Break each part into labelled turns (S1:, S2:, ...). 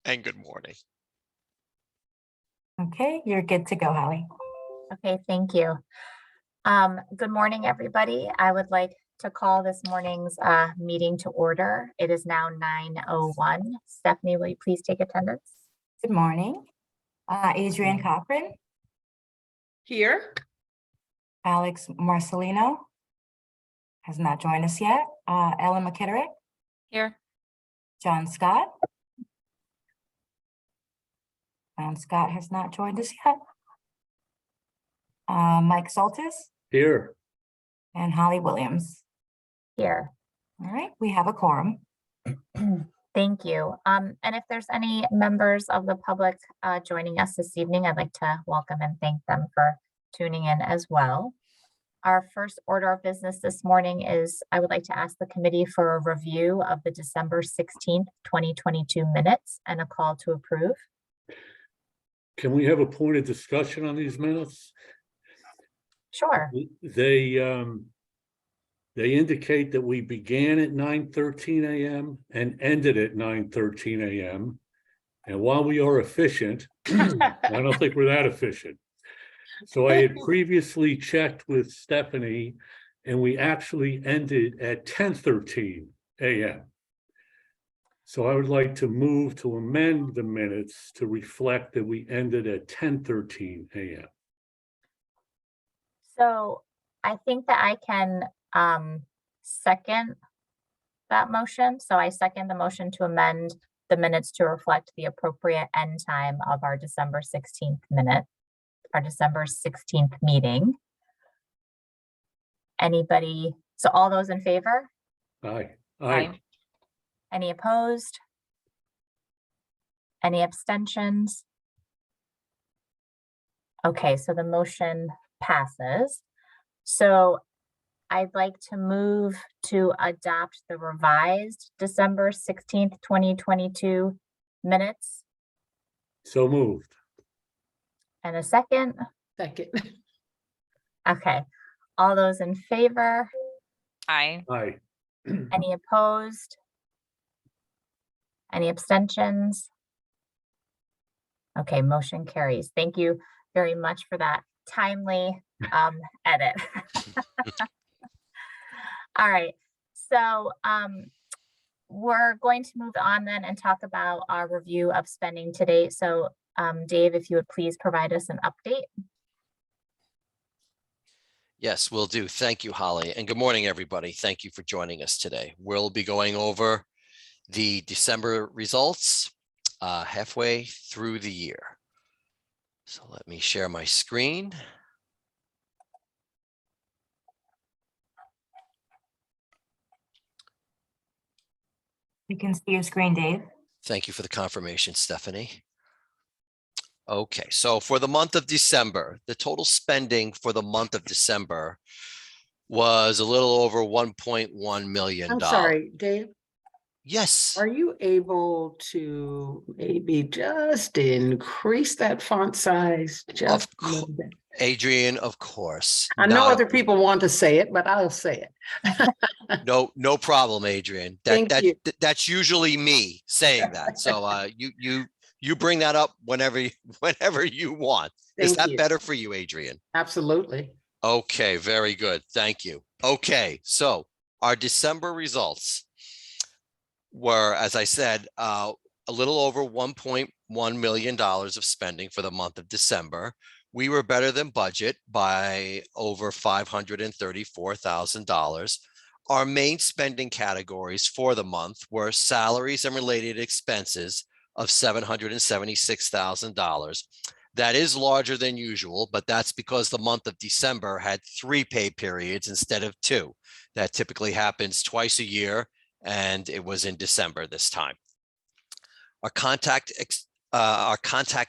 S1: and good morning.
S2: Okay, you're good to go, Holly.
S3: Okay, thank you. Good morning, everybody. I would like to call this morning's meeting to order. It is now 9:01. Stephanie, will you please take attendance?
S2: Good morning. Adrian Cochran,
S4: Here.
S2: Alex Marcelino has not joined us yet. Ellen McKitterick,
S4: Here.
S2: John Scott. John Scott has not joined us yet. Mike Soltis
S5: Here.
S2: and Holly Williams.
S3: Here.
S2: All right, we have a quorum.
S3: Thank you. And if there's any members of the public joining us this evening, I'd like to welcome and thank them for tuning in as well. Our first order of business this morning is I would like to ask the committee for a review of the December 16th, 2022 minutes and a call to approve.
S5: Can we have a point of discussion on these minutes?
S3: Sure.
S5: They indicate that we began at 9:13 a.m. and ended at 9:13 a.m. And while we are efficient, I don't think we're that efficient. So I had previously checked with Stephanie, and we actually ended at 10:13 a.m. So I would like to move to amend the minutes to reflect that we ended at 10:13 a.m.
S3: So I think that I can second that motion. So I second the motion to amend the minutes to reflect the appropriate end time of our December 16th our December 16th meeting. Anybody? So all those in favor?
S5: Aye.
S3: Any opposed? Any abstentions? Okay, so the motion passes. So I'd like to move to adopt the revised December 16th, 2022 minutes.
S5: So moved.
S3: And a second.
S4: Second.
S3: Okay, all those in favor?
S4: Aye.
S5: Aye.
S3: Any opposed? Any abstentions? Okay, motion carries. Thank you very much for that timely edit. All right, so we're going to move on then and talk about our review of spending today. So Dave, if you would please provide us an update.
S1: Yes, will do. Thank you, Holly. And good morning, everybody. Thank you for joining us today. We'll be going over the December results halfway through the year. So let me share my screen.
S2: You can see your screen, Dave.
S1: Thank you for the confirmation, Stephanie. Okay, so for the month of December, the total spending for the month of December was a little over $1.1 million.
S6: I'm sorry, Dave,
S1: Yes.
S6: are you able to maybe just increase that font size just a little bit?
S1: Adrian, of course.
S6: I know other people want to say it, but I'll say it.
S1: No problem, Adrian. That's usually me saying that. So you bring that up whenever you want. Is that better for you, Adrian?
S6: Absolutely.
S1: Okay, very good. Thank you. Okay, so our December results were, as I said, a little over $1.1 million of spending for the month of December. We were better than budget by over $534,000. Our main spending categories for the month were salaries and related expenses of $776,000. That is larger than usual, but that's because the month of December had 3 pay periods instead of 2. That typically happens twice a year, and it was in December this time. Our contact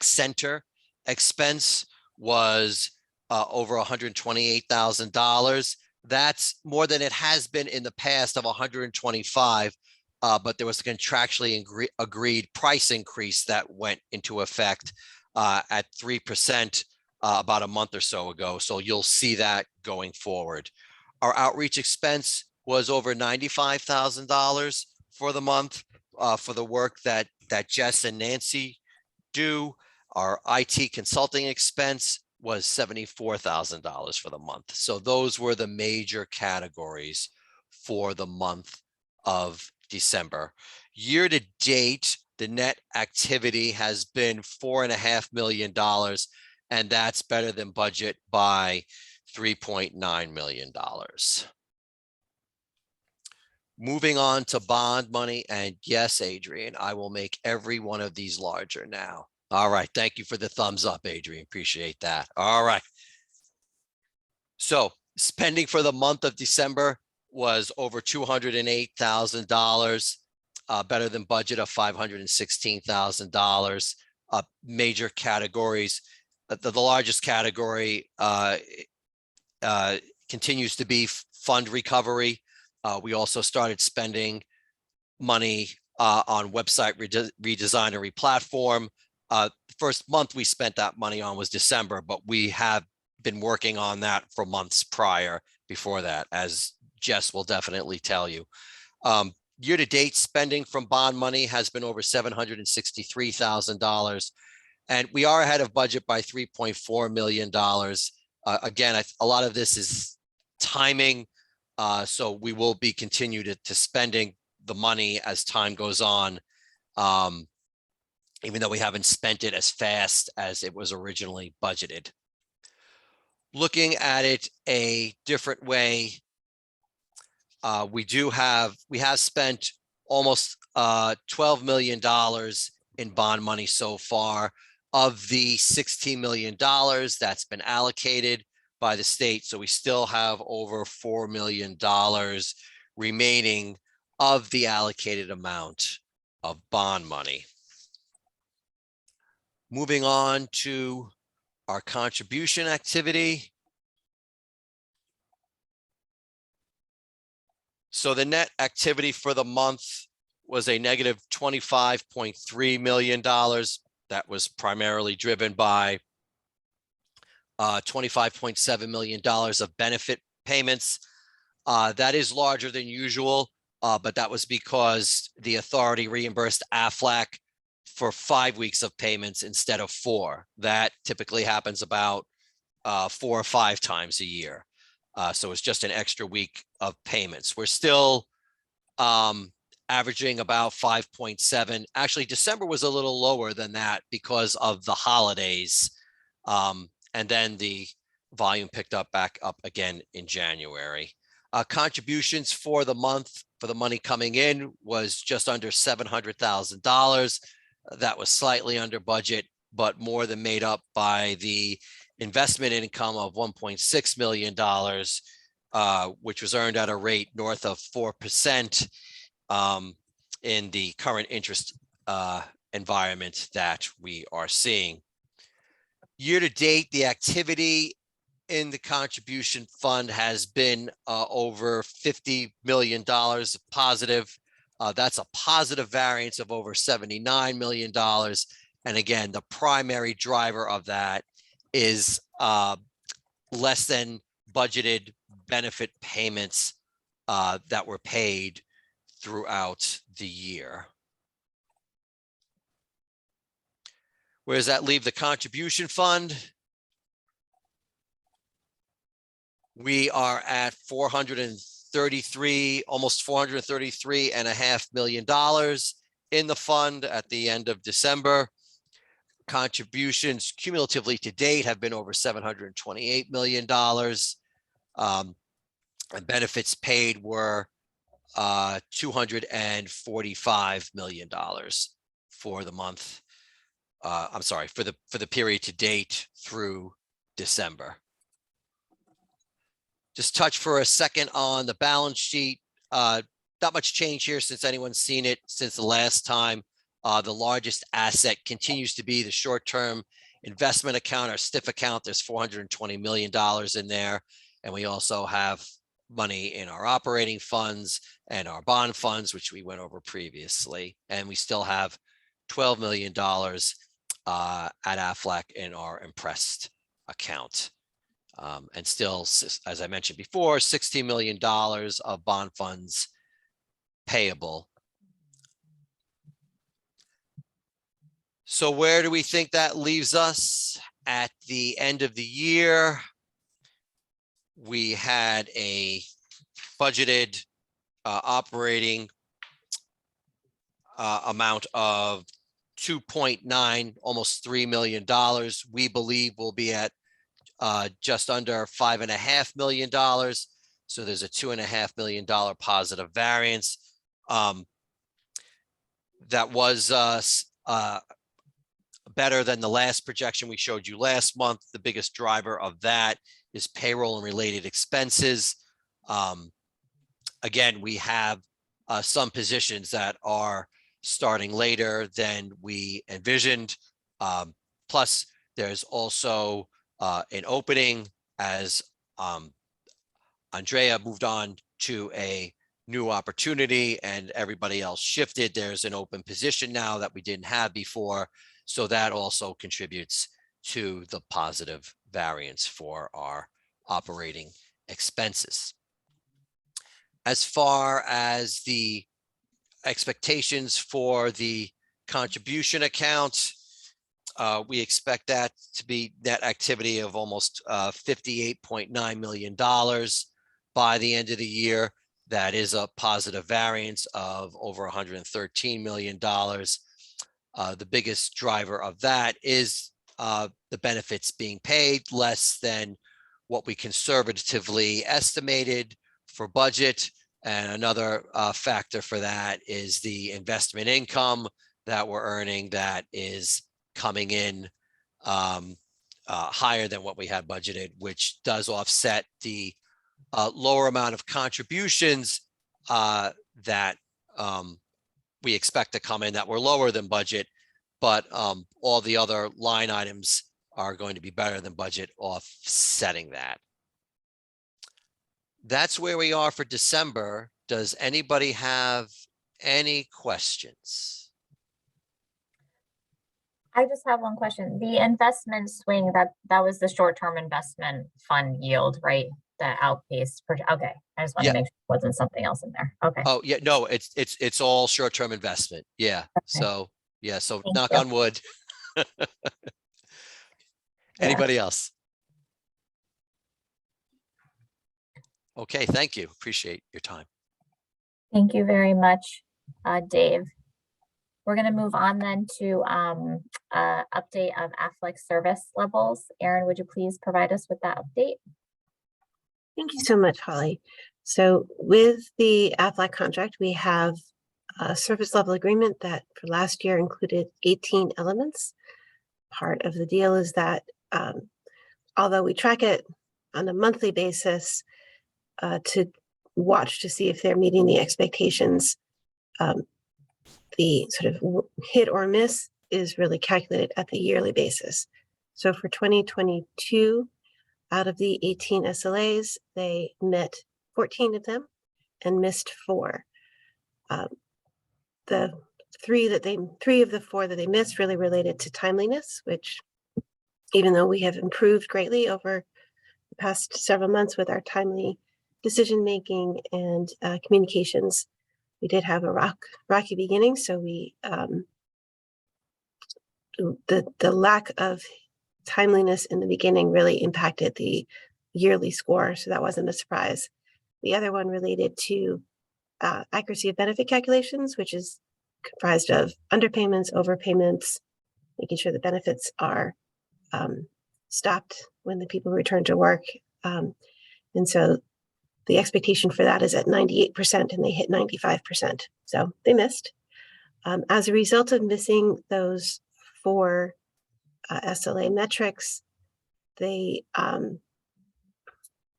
S1: center expense was over $128,000. That's more than it has been in the past of $125,000. But there was a contractually agreed price increase that went into effect at 3% about a month or so ago. So you'll see that going forward. Our outreach expense was over $95,000 for the month for the work that that Jess and Nancy do. Our IT consulting expense was $74,000 for the month. So those were the major categories for the month of December. Year to date, the net activity has been $4.5 million, and that's better than budget by $3.9 million. Moving on to bond money, and yes, Adrian, I will make every one of these larger now. All right, thank you for the thumbs up, Adrian, appreciate that. All right. So spending for the month of December was over $208,000, better than budget of $516,000. Major categories, the largest category continues to be fund recovery. We also started spending money on website redesign and replatform. The first month we spent that money on was December, but we have been working on that for months prior before that, as Jess will definitely tell you. Year-to-date spending from bond money has been over $763,000, and we are ahead of budget by $3.4 million. Again, a lot of this is timing, so we will be continued to spending the money as time goes on, even though we haven't spent it as fast as it was originally budgeted. Looking at it a different way, we have spent almost $12 million in bond money so far. Of the $16 million that's been allocated by the state, so we still have over $4 million remaining of the allocated amount of bond money. Moving on to our contribution activity. So the net activity for the month was a negative $25.3 million. That was primarily driven by $25.7 million of benefit payments. That is larger than usual, but that was because the authority reimbursed AFLAC for 5 weeks of payments instead of 4. That typically happens about 4 or 5 times a year. So it's just an extra week of payments. We're still averaging about 5.7. Actually, December was a little lower than that because of the holidays. And then the volume picked up back up again in January. Contributions for the month, for the money coming in, was just under $700,000. That was slightly under budget, but more than made up by the investment income of $1.6 million, which was earned at a rate north of 4%. In the current interest environment that we are seeing. Year to date, the activity in the contribution fund has been over $50 million positive. That's a positive variance of over $79 million. And again, the primary driver of that is less than budgeted benefit payments that were paid throughout the year. Where does that leave the contribution fund? We are at almost $433.5 million in the fund at the end of December. Contributions cumulatively to date have been over $728 million. And benefits paid were $245 million for the month. I'm sorry, for the period to date through December. Just touch for a second on the balance sheet. Not much change here since anyone's seen it since the last time. The largest asset continues to be the short-term investment account, our STIF account. There's $420 million in there. And we also have money in our operating funds and our bond funds, which we went over previously. And we still have $12 million at AFLAC in our impressed account. And still, as I mentioned before, $16 million of bond funds payable. So where do we think that leaves us at the end of the year? We had a budgeted operating amount of 2.9, almost $3 million. We believe we'll be at just under $5.5 million. So there's a $2.5 million positive variance. That was better than the last projection we showed you last month. The biggest driver of that is payroll and related expenses. Again, we have some positions that are starting later than we envisioned. Plus, there's also an opening as Andrea moved on to a new opportunity and everybody else shifted. There's an open position now that we didn't have before. So that also contributes to the positive variance for our operating expenses. As far as the expectations for the contribution account, we expect that to be net activity of almost $58.9 million by the end of the year. That is a positive variance of over $113 million. The biggest driver of that is the benefits being paid less than what we conservatively estimated for budget. And another factor for that is the investment income that we're earning that is coming in higher than what we had budgeted, which does offset the lower amount of contributions that we expect to come in that were lower than budget, but all the other line items are going to be better than budget, offsetting that. That's where we are for December. Does anybody have any questions?
S3: I just have one question. The investment swing, that was the short-term investment fund yield, right? That outpaced, okay. I just want to
S1: Yeah.
S3: make sure it wasn't something else in there. Okay.
S1: Oh, yeah, no, it's all short-term investment. Yeah.
S3: Okay.
S1: So, yeah, so
S3: Thank
S1: knock
S3: you.
S1: on wood. Anybody else? Okay, thank you. Appreciate your time.
S3: Thank you very much, Dave. We're going to move on then to update of Affleck service levels. Erin, would you please provide us with that update?
S7: Thank you so much, Holly. So with the Affleck contract, we have a service level agreement that for last year included 18 elements. Part of the deal is that although we track it on a monthly basis to watch to see if they're meeting the expectations, the sort of hit or miss is really calculated at the yearly basis. So for 2022, out of the 18 SLAs, they met 14 of them and missed 4. The three of the 4 that they missed really related to timeliness, which even though we have improved greatly over the past several months with our timely decision-making and communications, we did have a rocky beginning. So we, the lack of timeliness in the beginning really impacted the yearly score. So that wasn't a surprise. The other one related to accuracy of benefit calculations, which is comprised of underpayments, overpayments, making sure the benefits are stopped when the people return to work. And so the expectation for that is at 98%, and they hit 95%. So they missed. As a result of missing those 4 SLA metrics, they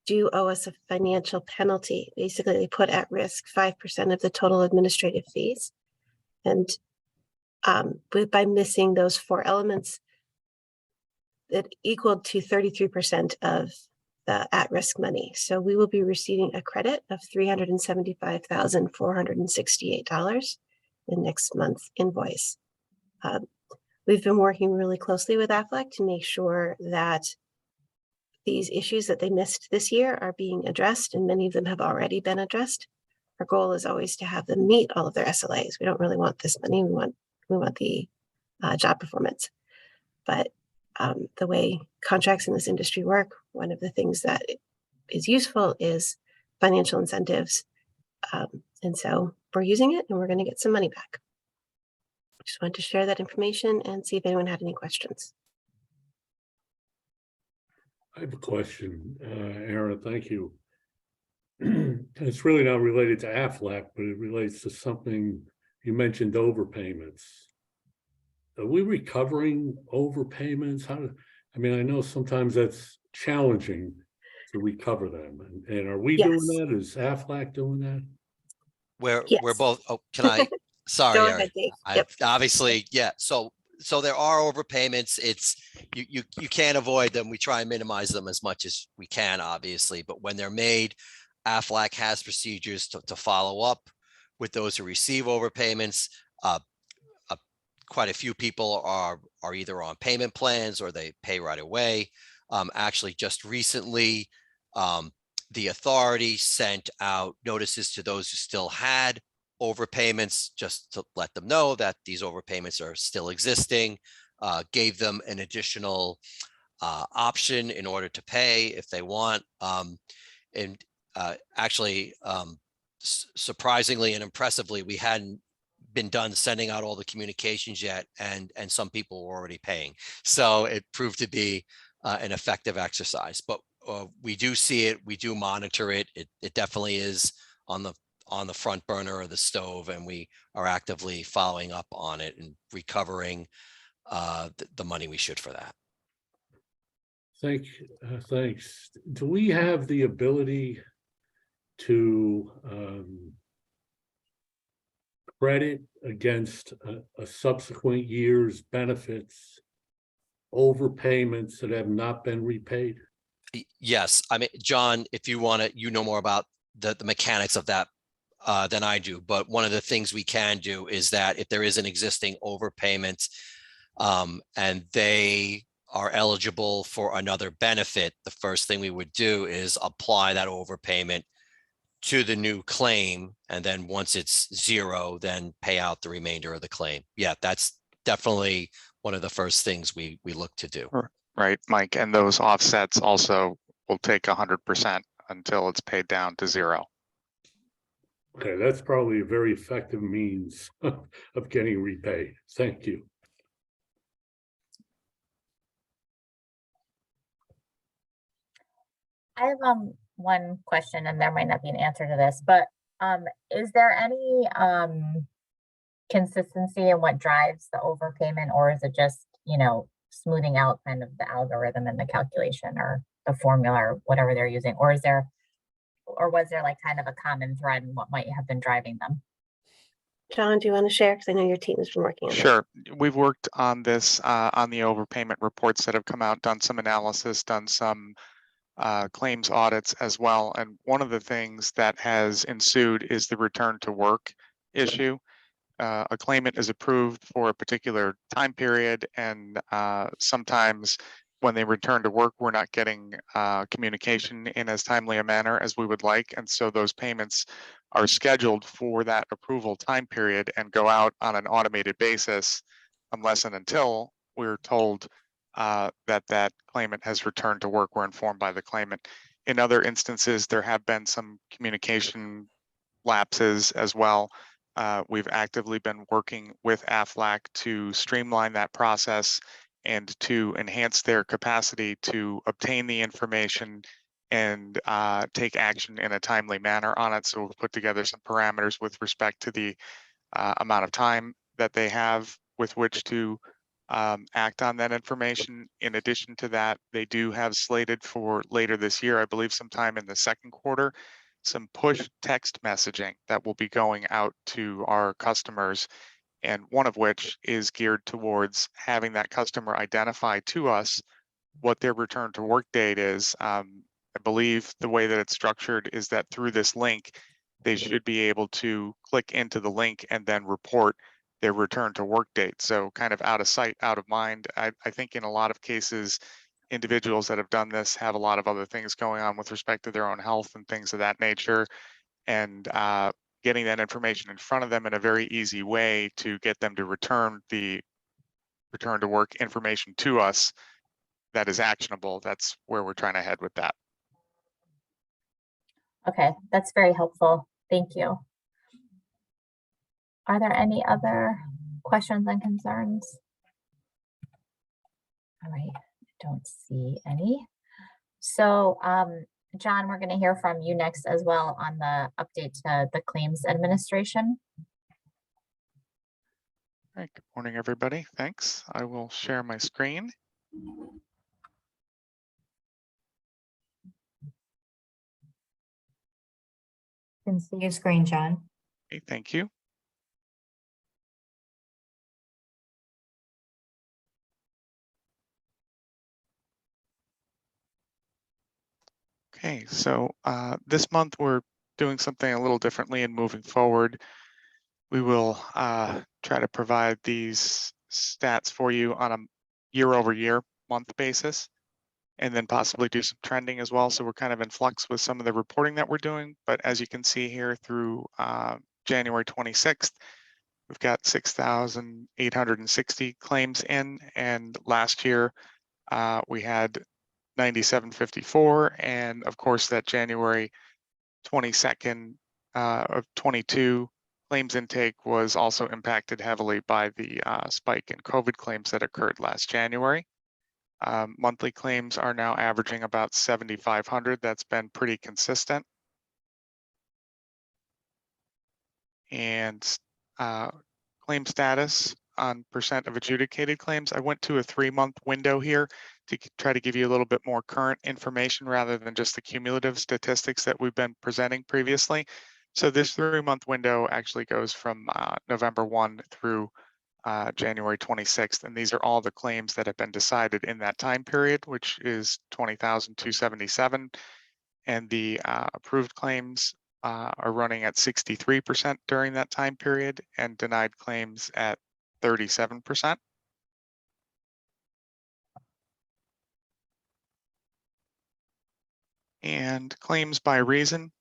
S7: do owe us a financial penalty. Basically, they put at risk 5% of the total administrative fees. And by missing those 4 elements, it equaled to 33% of the at-risk money. So we will be receiving a credit of $375,468 in next month's invoice. We've been working really closely with Affleck to make sure that these issues that they missed this year are being addressed, and many of them have already been addressed. Our goal is always to have them meet all of their SLAs. We don't really want this money. We want the job performance. But the way contracts in this industry work, one of the things that is useful is financial incentives. And so we're using it and we're going to get some money back. Just wanted to share that information and see if anyone had any questions.
S5: I have a question, Aaron, thank you. It's really not related to AFLAC, but it relates to something you mentioned, overpayments. Are we recovering overpayments? I mean, I know sometimes that's challenging to recover them. And are we doing
S7: Yes.
S5: that? Is AFLAC doing that?
S1: We're
S7: Yes.
S1: both, oh, can I, sorry,
S7: Go
S1: Eric.
S7: ahead, Dave.
S1: I
S7: Yep.
S1: obviously, yeah, so there are overpayments. It's, you can't avoid them. We try and minimize them as much as we can, obviously, but when they're made, AFLAC has procedures to follow up with those who receive overpayments. Quite a few people are either on payment plans or they pay right away. Actually, just recently, the authority sent out notices to those who still had overpayments, just to let them know that these overpayments are still existing, gave them an additional option in order to pay if they want. And actually, surprisingly and impressively, we hadn't been done sending out all the communications yet, and some people were already paying. So it proved to be an effective exercise. But we do see it, we do monitor it. It definitely is on the front burner of the stove, and we are actively following up on it and recovering the money we should for that.
S5: Thanks. Do we have the ability to credit against a subsequent year's benefits overpayments that have not been repaid?
S1: Yes, I mean, John, if you want to, you know more about the mechanics of that than I do, but one of the things we can do is that if there is an existing overpayment and they are eligible for another benefit, the first thing we would do is apply that overpayment to the new claim, and then once it's zero, then pay out the remainder of the claim. Yeah, that's definitely one of the first things we look to do.
S8: Right, Mike, and those offsets also will take 100% until it's paid down to zero.
S5: Okay, that's probably a very effective means of getting repaid. Thank you.
S3: I have one question, and there might not be an answer to this, but is there any consistency in what drives the overpayment, or is it just, smoothing out kind of the algorithm and the calculation or the formula or whatever they're using, or was there like kind of a common thread in what might have been driving them?
S7: John, do you want to share? Because I know your team has been working on it.
S8: Sure, we've worked on this on the overpayment reports that have come out, done some analysis, done some claims audits as well. And one of the things that has ensued is the return to work issue. A claimant is approved for a particular time period, and sometimes when they return to work, we're not getting communication in as timely a manner as we would like. And so those payments are scheduled for that approval time period and go out on an automated basis unless and until we're told that claimant has returned to work. We're informed by the claimant. In other instances, there have been some communication lapses as well. We've actively been working with AFLAC to streamline that process and to enhance their capacity to obtain the information and take action in a timely manner on it. So we've put together some parameters with respect to the amount of time that they have with which to act on that information. In addition to that, they do have slated for later this year, I believe sometime in the second quarter, some push text messaging that will be going out to our customers, and one of which is geared towards having that customer identify to us what their return to work date is. I believe the way that it's structured is that through this link, they should be able to click into the link and then report their return to work date. So kind of out of sight, out of mind. I think in a lot of cases, individuals that have done this have a lot of other things going on with respect to their own health and things of that nature. And getting that information in front of them in a very easy way to get them to return the return to work information to us that is actionable. That's where we're trying to head with that.
S3: Okay, that's very helpful. Thank you. Are there any other questions and concerns? All right, don't see any. So, John, we're going to hear from you next as well on the update to the claims administration.
S8: All right, good morning, everybody. Thanks. I will share my screen.
S2: Can see your screen, John.
S8: Okay, thank you. Okay, so this month we're doing something a little differently and moving forward. We will try to provide these stats for you on a year-over-year month basis, and then possibly do some trending as well. So we're kind of in flux with some of the reporting that we're doing. But as you can see here through January 26th, we've got 6,860 claims in, and last year we had 9,754, and of course that January 22nd of 22 claims intake was also impacted heavily by the spike in COVID claims that occurred last January. Monthly claims are now averaging about 7,500. That's been pretty consistent. And claim status on percent of adjudicated claims, I went to a 3-month window here to try to give you a little bit more current information rather than just the cumulative statistics that we've been presenting previously. So this 3-month window actually goes from November 1 through January 26th, and these are all the claims that have been decided in that time period, which is 20,277, and the approved claims are running at 63% during that time period, and denied claims at 37%. And claims by reason,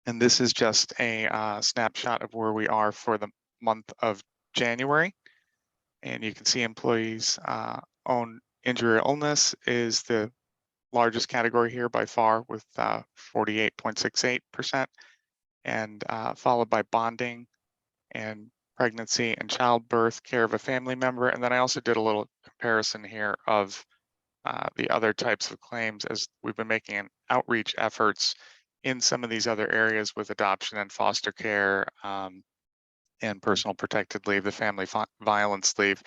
S8: and this is just a snapshot of where we are for the month of January. And you can see employees' own injury or illness is the largest category here by far with 48.68%, and followed by bonding and pregnancy and childbirth, care of a family member. And then I also did a little comparison here of the other types of claims as we've been making outreach efforts in some of these other areas with adoption and foster care and personal protected leave, the family violence leave,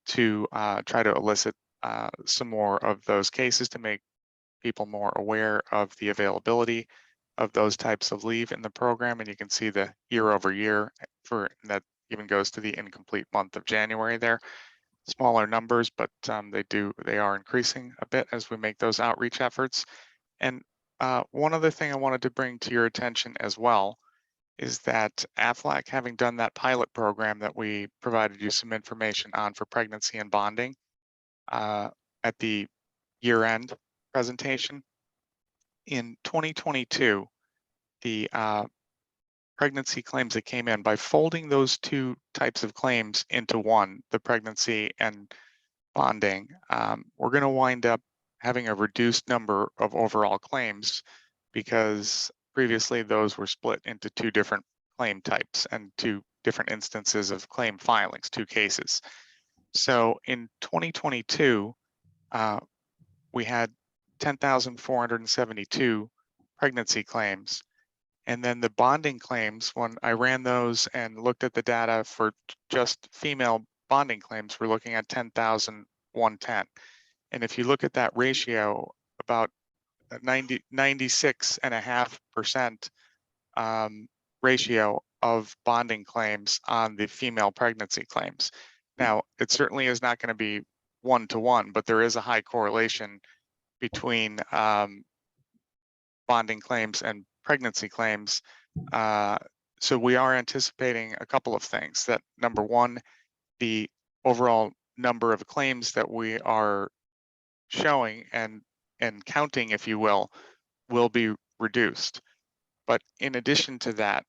S8: to try to elicit some more of those cases to make people more aware of the availability of those types of leave in the program. And you can see the year over year for that even goes to the incomplete month of January there. Smaller numbers, but they are increasing a bit as we make those outreach efforts. And one other thing I wanted to bring to your attention as well is that AFLAC, having done that pilot program that we provided you some information on for pregnancy and bonding at the year-end presentation, in 2022, the pregnancy claims that came in, by folding those two types of claims into one, the pregnancy and bonding, we're going to wind up having a reduced number of overall claims because previously those were split into two different claim types and two different instances of claim filings, two cases. So in 2022, we had 10,472 pregnancy claims. And then the bonding claims, when I ran those and looked at the data for just female bonding claims, we're looking at 10,110. And if you look at that ratio, about 96.5% ratio of bonding claims on the female pregnancy claims. Now, it certainly is not going to be 1-to-1, but there is a high correlation between bonding claims and pregnancy claims. So we are anticipating a couple of things. That number one, the overall number of claims that we are showing and counting, if you will be reduced. But in addition to that,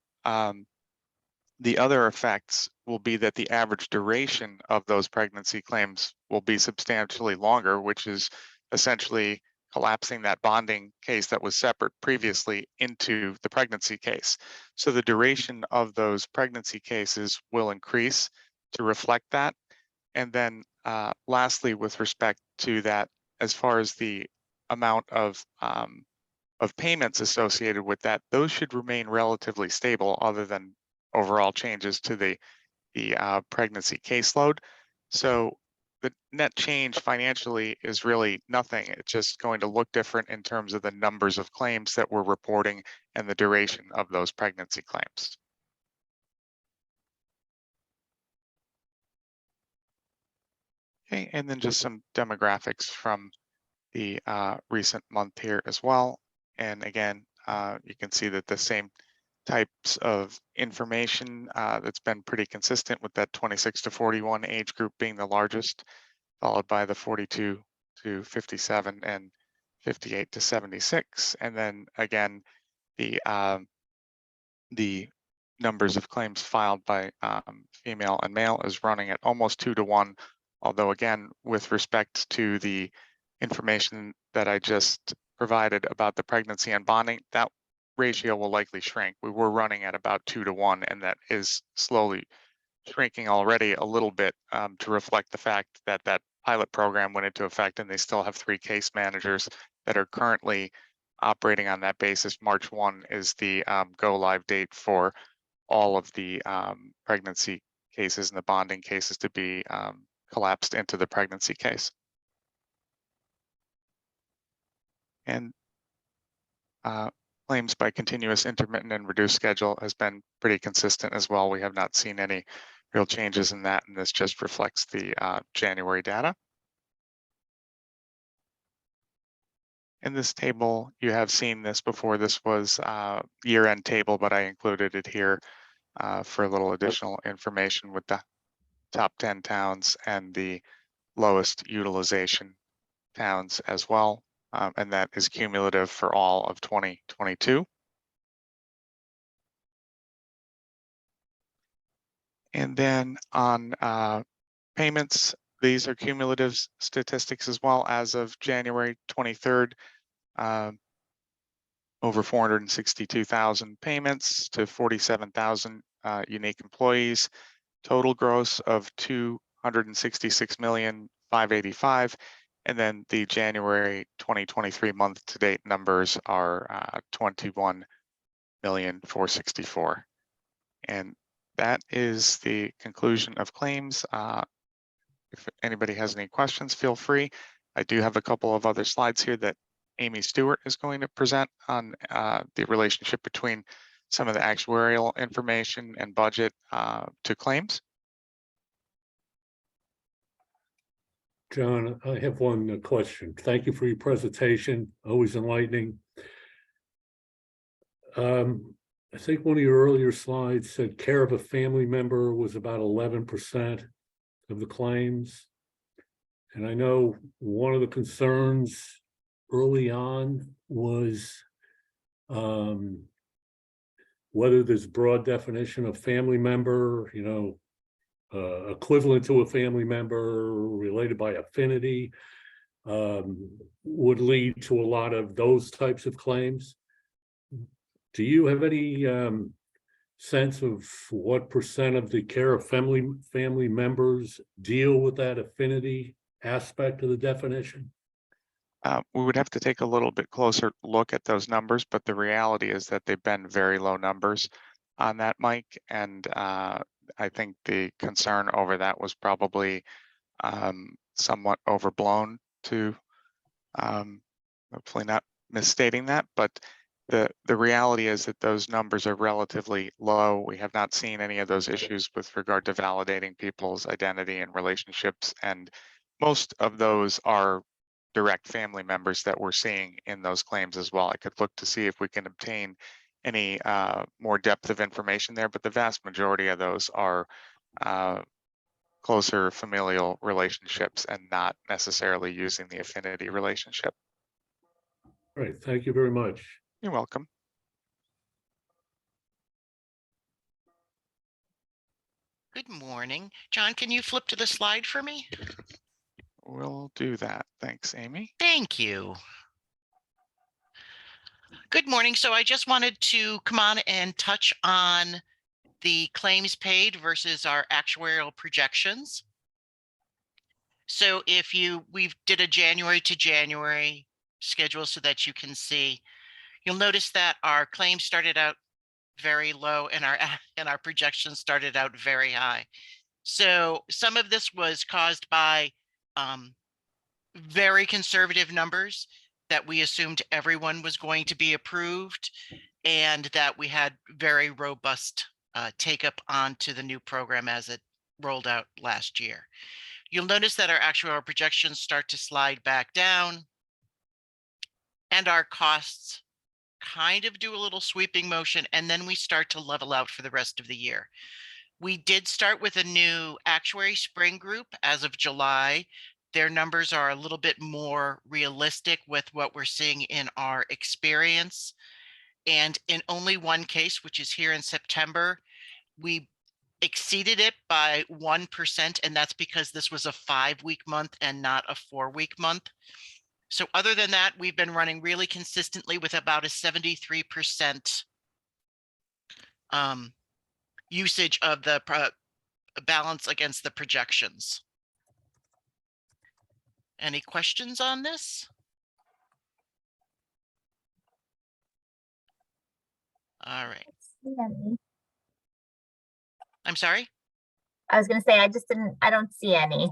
S8: The other effects will be that the average duration of those pregnancy claims will be substantially longer, which is essentially collapsing that bonding case that was separate previously into the pregnancy case. So the duration of those pregnancy cases will increase to reflect that. And then lastly, with respect to that, as far as the amount of payments associated with that, those should remain relatively stable other than overall changes to the pregnancy caseload. So the net change financially is really nothing. It's just going to look different in terms of the numbers of claims that we're reporting and the duration of those pregnancy claims. Okay, and then just some demographics from the recent month here as well. And again, you can see that the same types of information that's been pretty consistent with that 26 to 41 age group being the largest, followed by the 42 to 57 and 58 to 76. And then again, the numbers of claims filed by female and male is running at almost 2 to 1. Although again, with respect to the information that I just provided about the pregnancy and bonding, that ratio will likely shrink. We were running at about 2 to 1, and that is slowly shrinking already a little bit to reflect the fact that that pilot program went into effect and they still have 3 case managers that are currently operating on that basis. March 1 is the go live date for all of the pregnancy cases and the bonding cases to be collapsed into the pregnancy case. And claims by continuous, intermittent, and reduced schedule has been pretty consistent as well. We have not seen any real changes in that, and this just reflects the January data. In this table, you have seen this before. This was year-end table, but I included it here for a little additional information with the top 10 towns and the lowest utilization towns as well. And that is cumulative for all of 2022. And then on payments, these are cumulative statistics as well as of January 23rd. Over 462,000 payments to 47,000 unique employees. Total gross of 266,585,000. And then the January 2023 month to date numbers are 21,464,000. And that is the conclusion of claims. If anybody has any questions, feel free. I do have a couple of other slides here that Amy Stewart is going to present on the relationship between some of the actuarial information and budget to claims.
S5: John, I have one question. Thank you for your presentation, always enlightening. I think one of your earlier slides said care of a family member was about 11% of the claims. And I know one of the concerns early on was whether this broad definition of family member, you know, equivalent to a family member, related by affinity, would lead to a lot of those types of claims. Do you have any sense of what percent of the care of family members deal with that affinity aspect of the definition?
S8: We would have to take a little bit closer look at those numbers, but the reality is that they've been very low numbers on that, Mike. And I think the concern over that was probably somewhat overblown to hopefully not misstating that, but the reality is that those numbers are relatively low. We have not seen any of those issues with regard to validating people's identity and relationships. And most of those are direct family members that we're seeing in those claims as well. I could look to see if we can obtain any more depth of information there, but the vast majority of those are closer familial relationships and not necessarily using the affinity relationship.
S5: All right, thank you very much.
S8: You're welcome.
S9: Good morning. John, can you flip to the slide for me?
S8: We'll do that. Thanks, Amy.
S9: Thank you. Good morning. So I just wanted to come on and touch on the claims paid versus our actuarial projections. So we did a January to January schedule so that you can see, you'll notice that our claims started out very low and our projections started out very high. So some of this was caused by very conservative numbers that we assumed everyone was going to be approved, and that we had very robust take up onto the new program as it rolled out last year. You'll notice that our actuarial projections start to slide back down, and our costs kind of do a little sweeping motion, and then we start to level out for the rest of the year. We did start with a new actuary spring group as of July. Their numbers are a little bit more realistic with what we're seeing in our experience. And in only one case, which is here in September, we exceeded it by 1%, and that's because this was a 5-week month and not a 4-week month. So other than that, we've been running really consistently with about a 73% usage of the balance against the projections. Any questions on this? All right. I'm sorry?
S3: I was gonna say, I don't see any.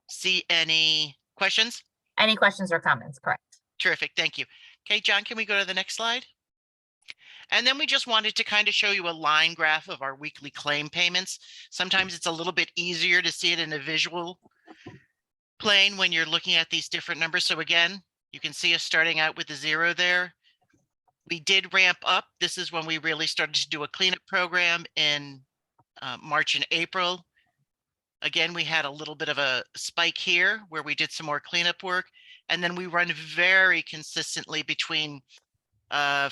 S9: See any questions?
S3: Any questions or comments, correct?
S9: Terrific, thank you. Okay, John, can we go to the next slide? And then we just wanted to kind of show you a line graph of our weekly claim payments. Sometimes it's a little bit easier to see it in a visual plane when you're looking at these different numbers. So again, you can see us starting out with the 0 there. We did ramp up. This is when we really started to do a cleanup program in March and April. Again, we had a little bit of a spike here where we did some more cleanup work, and then we run very consistently between we're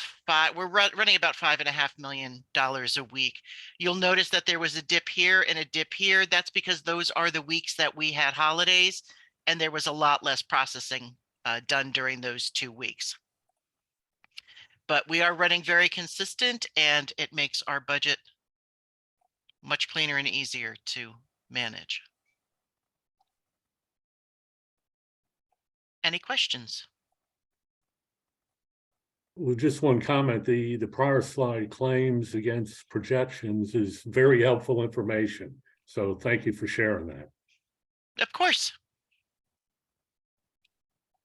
S9: running about $5.5 million a week. You'll notice that there was a dip here and a dip here. That's because those are the weeks that we had holidays, and there was a lot less processing done during those 2 weeks. But we are running very consistent, and it makes our budget much cleaner and easier to manage. Any questions?
S5: Well, just one comment, the prior slide, claims against projections, is very helpful information. So thank you for sharing that.
S9: Of course.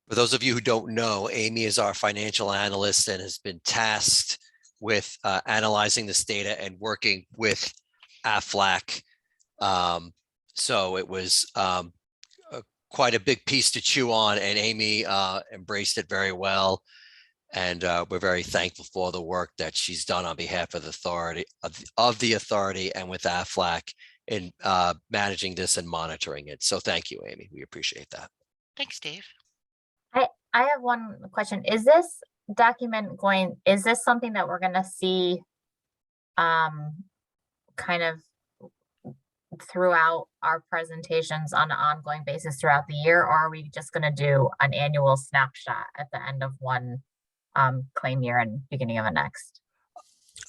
S1: For those of you who don't know, Amy is our financial analyst and has been tasked with analyzing this data and working with AFLAC. So it was quite a big piece to chew on, and Amy embraced it very well. And we're very thankful for the work that she's done on behalf of the authority and with AFLAC in managing this and monitoring it. So thank you, Amy. We appreciate that.
S9: Thanks, Dave.
S3: I have one question. Is this document is this something that we're gonna see kind of throughout our presentations on an ongoing basis throughout the year, or are we just gonna do an annual snapshot at the end of one claim year and beginning of the next?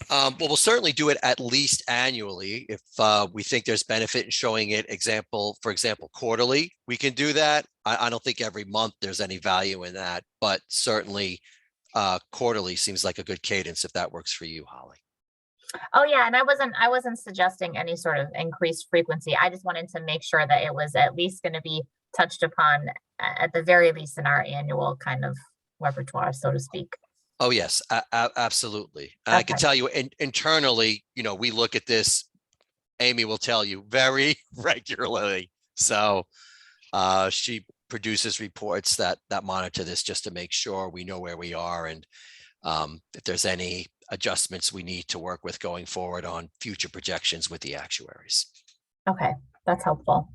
S1: Well, we'll certainly do it at least annually. If we think there's benefit in showing it, for example, quarterly, we can do that. I don't think every month there's any value in that, but certainly quarterly seems like a good cadence if that works for you, Holly.
S3: Oh yeah, and I wasn't suggesting any sort of increased frequency. I just wanted to make sure that it was at least going to be touched upon at the very least in our annual kind of repertoire, so to speak.
S1: Oh, yes, absolutely. And I can tell you internally, we look at this, Amy will tell you, very regularly. So she produces reports that monitor this just to make sure we know where we are, and if there's any adjustments we need to work with going forward on future projections with the actuaries.
S3: Okay, that's helpful.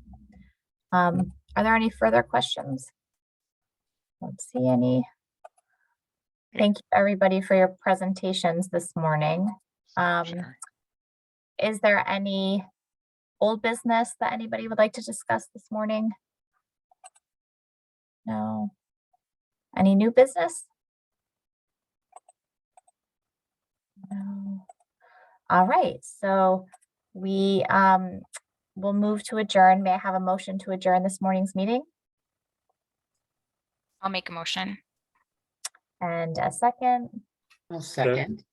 S3: Are there any further questions? Don't see any. Thank you, everybody, for your presentations this morning.
S8: Sure.
S3: Is there any old business that anybody would like to discuss this morning? No. Any new business? No. All right, so we will move to adjourn. May I have a motion to adjourn this morning's meeting?
S4: I'll make a motion.
S3: And a second.
S6: I'll second.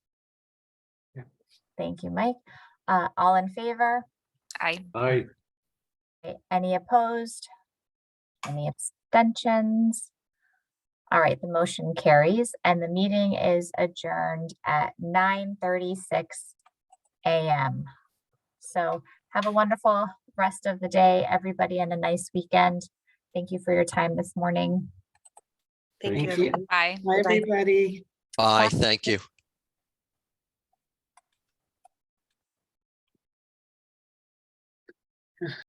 S3: Thank you, Mike. All in favor?
S4: Aye.
S5: Aye.
S3: Okay, any opposed? Any abstentions? All right, the motion carries and the meeting is adjourned at 9:36 a.m. So have a wonderful rest of the day, everybody, and a nice weekend. Thank you for your time this morning.
S7: Thank
S5: Thank
S7: you,
S6: you.
S7: everyone.
S4: Aye.
S6: Bye, everybody.
S1: Bye, thank you.